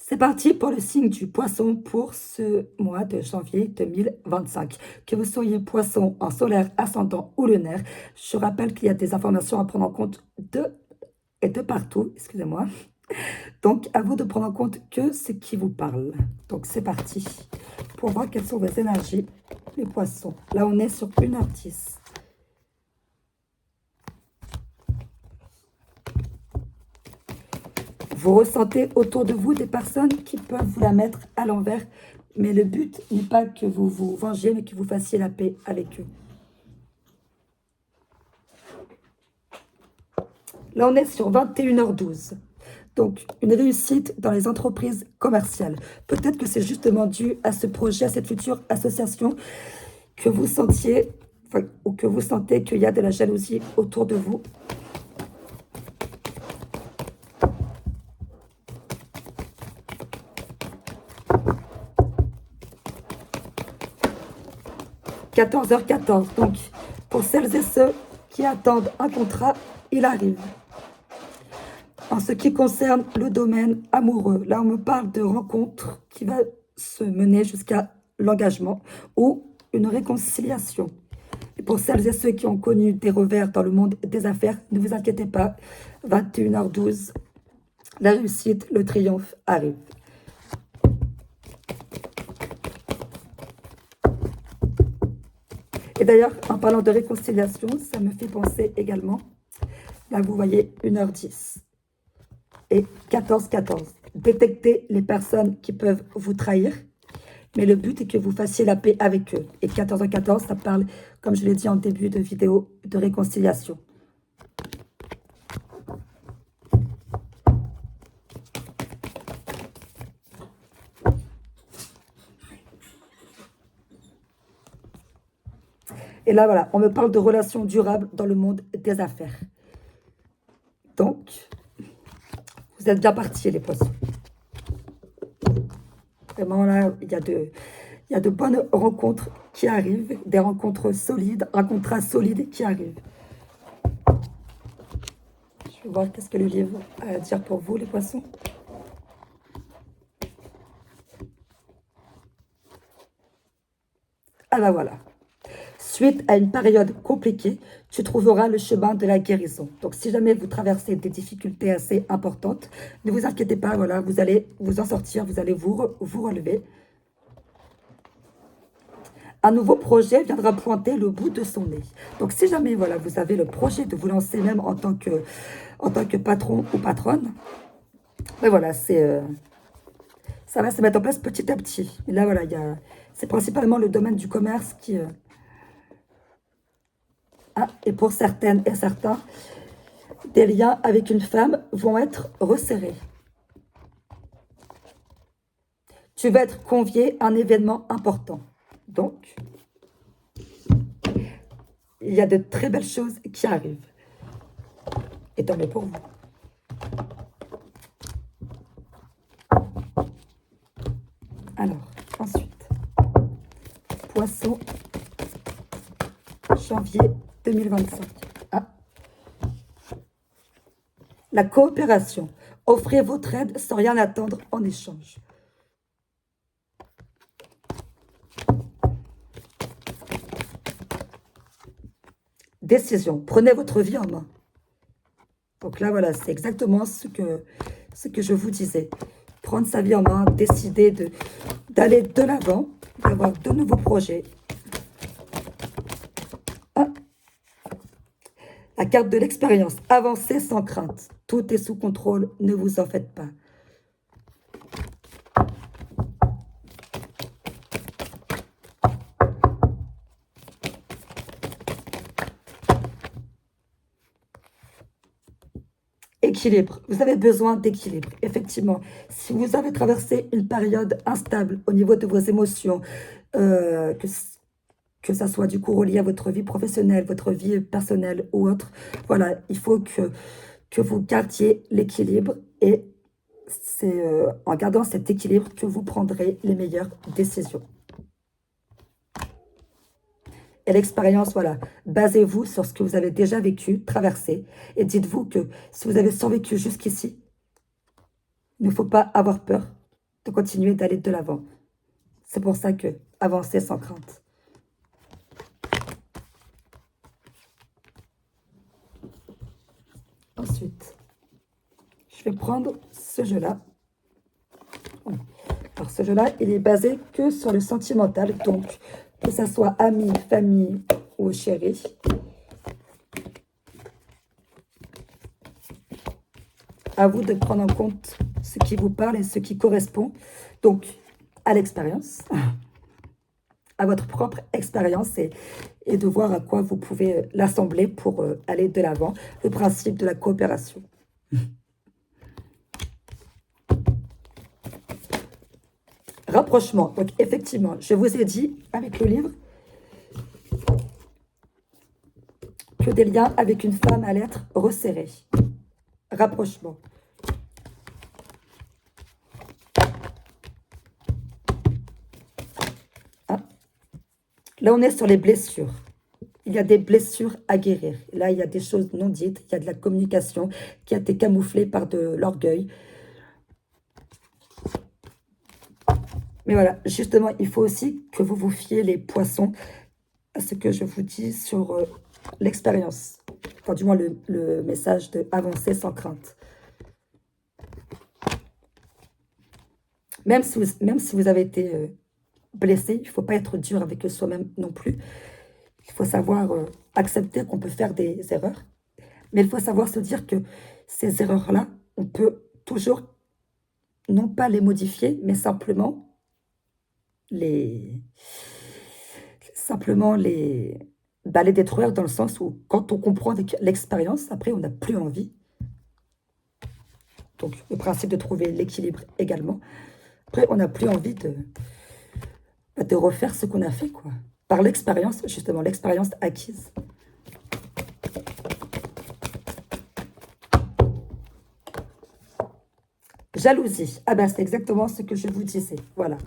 C'est parti pour le signe du poisson pour ce mois de janvier 2025. Que vous soyez poisson en solaire, ascendant ou lunaire, je rappelle qu'il y a des informations à prendre en compte de partout, excusez-moi. Donc, à vous de prendre en compte que ce qui vous parle. Donc, c'est parti pour voir quelles sont vos énergies, les poissons. Là, on est sur 1h10. Vous ressentez autour de vous des personnes qui peuvent vous la mettre à l'envers. Mais le but n'est pas que vous vous vengiez, mais que vous fassiez la paix avec eux. Là, on est sur 21h12. Donc, une réussite dans les entreprises commerciales. Peut-être que c'est justement dû à ce projet, à cette future association, que vous sentiez, ou que vous sentez qu'il y a de la jalousie autour de vous. « 14h14. Donc, pour celles et ceux qui attendent un contrat, il arrive. En ce qui concerne le domaine amoureux, là, on me parle de rencontre qui va se mener jusqu'à l'engagement ou une réconciliation. Et pour celles et ceux qui ont connu des revers dans le monde des affaires, ne vous inquiétez pas, 21h12, la réussite, le triomphe arrive. Et d'ailleurs, en parlant de réconciliation, ça me fait penser également, là vous voyez 1h10 et 14h14. Détectez les personnes qui peuvent vous trahir, mais le but est que vous fassiez la paix avec eux. Et 14h14, ça parle, comme je l'ai dit en début de vidéo, de réconciliation. Et là, voilà, on me parle de relations durables dans le monde des affaires. Donc, vous êtes bien partis, les poissons. Vraiment, là, il y a de bonnes rencontres qui arrivent, des rencontres solides, un contrat solide qui arrive. Je vais voir qu'est-ce que le livre a à dire pour vous, les poissons. Ah ben voilà. Suite à une période compliquée, tu trouveras le chemin de la guérison. Donc, si jamais vous traversez des difficultés assez importantes, ne vous inquiétez pas, voilà, vous allez vous en sortir, vous allez vous relever. Un nouveau projet viendra pointer le bout de son nez. Donc, si jamais, voilà, vous avez le projet de vous lancer même en tant que patron ou patronne, ben voilà, ça va se mettre en place petit à petit. Et là, voilà, c'est principalement le domaine du commerce qui... et pour certaines et certains, des liens avec une femme vont être resserrés. Tu vas être convié à un événement important. Donc, il y a de très belles choses qui arrivent. Et tant mieux pour vous. Alors, ensuite, Poisson, janvier 2025. La coopération. Offrez votre aide sans rien attendre en échange. Décision. Prenez votre vie en main. Donc là, voilà, c'est exactement ce que je vous disais. Prendre sa vie en main, décider d'aller de l'avant, d'avoir de nouveaux projets. La carte de l'expérience. Avancez sans crainte. Tout est sous contrôle. Ne vous en faites pas. Équilibre. Vous avez besoin d'équilibre. Effectivement, si vous avez traversé une période instable au niveau de vos émotions, que ça soit du coup relié à votre vie professionnelle, votre vie personnelle ou autre, voilà, il faut que vous gardiez l'équilibre et c'est en gardant cet équilibre que vous prendrez les meilleures décisions. Et l'expérience, voilà, basez-vous sur ce que vous avez déjà vécu, traversé, et dites-vous que si vous avez survécu jusqu'ici, il ne faut pas avoir peur, de continuer d'aller de l'avant. C'est pour ça que avancer sans crainte. Ensuite, je vais prendre ce jeu-là. Alors, ce jeu-là, il est basé que sur le sentimental. Donc, que ça soit ami, famille ou chéri. À vous de prendre en compte ce qui vous parle et ce qui correspond. Donc, à l'expérience, à votre propre expérience et de voir à quoi vous pouvez l'assembler pour aller de l'avant. Le principe de la coopération. Rapprochement. Donc, effectivement, je vous ai dit, avec le livre, que des liens avec une femme allaient être resserrés. Rapprochement. Ah. Là, on est sur les blessures. Il y a des blessures à guérir. Là, il y a des choses non dites. Il y a de la communication qui a été camouflée par de l'orgueil. Mais voilà, justement, il faut aussi que vous vous fiez, les poissons, à ce que je vous dis sur l'expérience. Enfin, du moins, le message de avancer sans crainte. Même si vous avez été blessé, il ne faut pas être dur avec soi-même non plus. Il faut savoir accepter qu'on peut faire des erreurs. Mais il faut savoir se dire que ces erreurs-là, on peut toujours, non pas les modifier, mais simplement les les détruire, dans le sens où quand on comprend avec l'expérience, après on n'a plus envie. Donc le principe de trouver l'équilibre également. Après on n'a plus envie de refaire ce qu'on a fait, quoi. Par l'expérience, justement, l'expérience acquise. Jalousie. Ah ben c'est exactement ce que je vous disais. Voilà.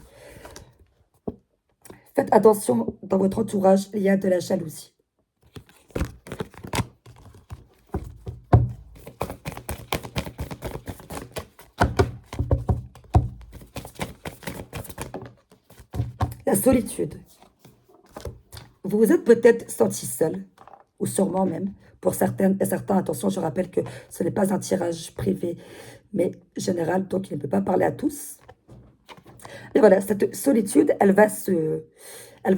Faites attention, dans votre entourage, il y a de la jalousie. La solitude. Vous vous êtes peut-être senti seul, ou sûrement même, pour certaines et certains. Attention, je rappelle que ce n'est pas un tirage privé, mais général, donc il ne peut pas parler à tous. Et voilà, cette solitude, elle va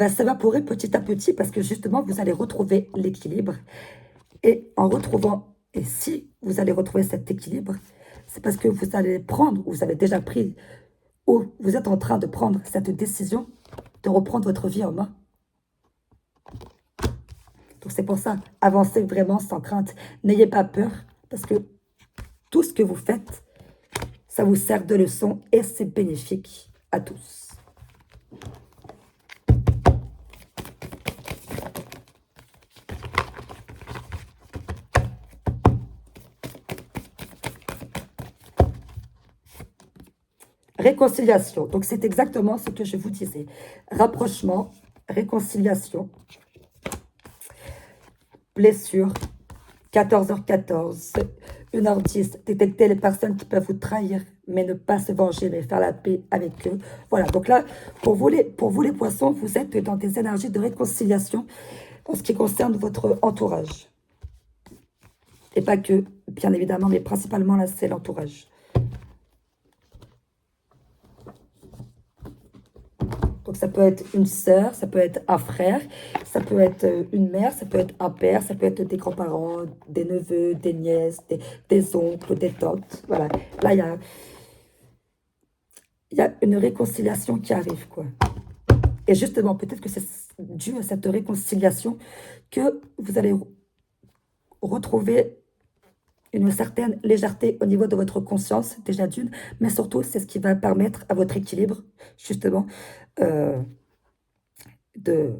s'évaporer petit à petit parce que justement, vous allez retrouver l'équilibre. Et en retrouvant, et si vous allez retrouver cet équilibre, c'est parce que vous allez prendre, ou vous avez déjà pris, ou vous êtes en train de prendre cette décision de reprendre votre vie en main. Donc c'est pour ça, avancez vraiment sans crainte. N'ayez pas peur, parce que tout ce que vous faites, ça vous sert de leçon et c'est bénéfique à tous. Réconciliation. Donc c'est exactement ce que je vous disais. Rapprochement, réconciliation, blessure, 14h14, 1h10, détecter les personnes qui peuvent vous trahir, mais ne pas se venger, mais faire la paix avec eux. Voilà, donc là, pour vous les poissons, vous êtes dans des énergies de réconciliation en ce qui concerne votre entourage. Et pas que, bien évidemment, mais principalement là, c'est l'entourage. Donc ça peut être une sœur, ça peut être un frère, ça peut être une mère, ça peut être un père, ça peut être des grands-parents, des neveux, des nièces, des oncles, des tantes. Voilà, là il y a une réconciliation qui arrive, quoi. Et justement, peut-être que c'est dû à cette réconciliation que vous allez retrouver une certaine légèreté au niveau de votre conscience, déjà d'une, mais surtout, c'est ce qui va permettre à votre équilibre, justement, de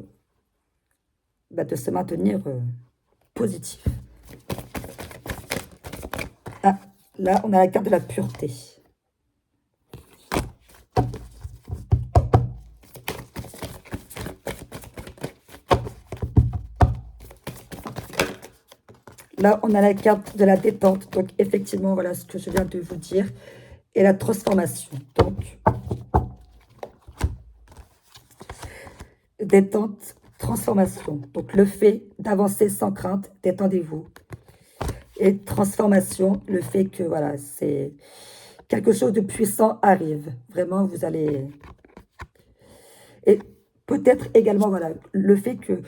se maintenir positif. Ah, là, on a la carte de la pureté. Là, on a la carte de la détente. Donc, effectivement, voilà ce que je viens de vous dire. et la transformation. Donc, détente, transformation. Donc, le fait d'avancer sans crainte, détendez-vous. Et transformation, le fait que, voilà, c'est quelque chose de puissant arrive. Vraiment, vous allez... Et peut-être également, voilà, le fait que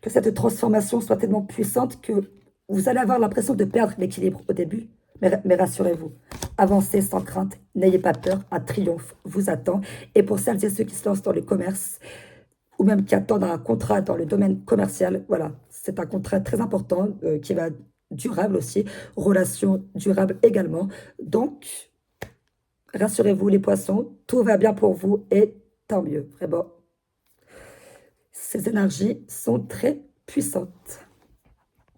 cette transformation soit tellement puissante que vous allez avoir l'impression de perdre l'équilibre au début. Mais rassurez-vous, avancez sans crainte, n'ayez pas peur, un triomphe vous attend. Et pour celles et ceux qui se lancent dans le commerce, ou même qui attendent un contrat dans le domaine commercial, voilà, c'est un contrat très important qui va durable aussi, relation durable également. Donc, rassurez-vous les poissons, tout va bien pour vous et tant mieux, vraiment. Ces énergies sont très puissantes.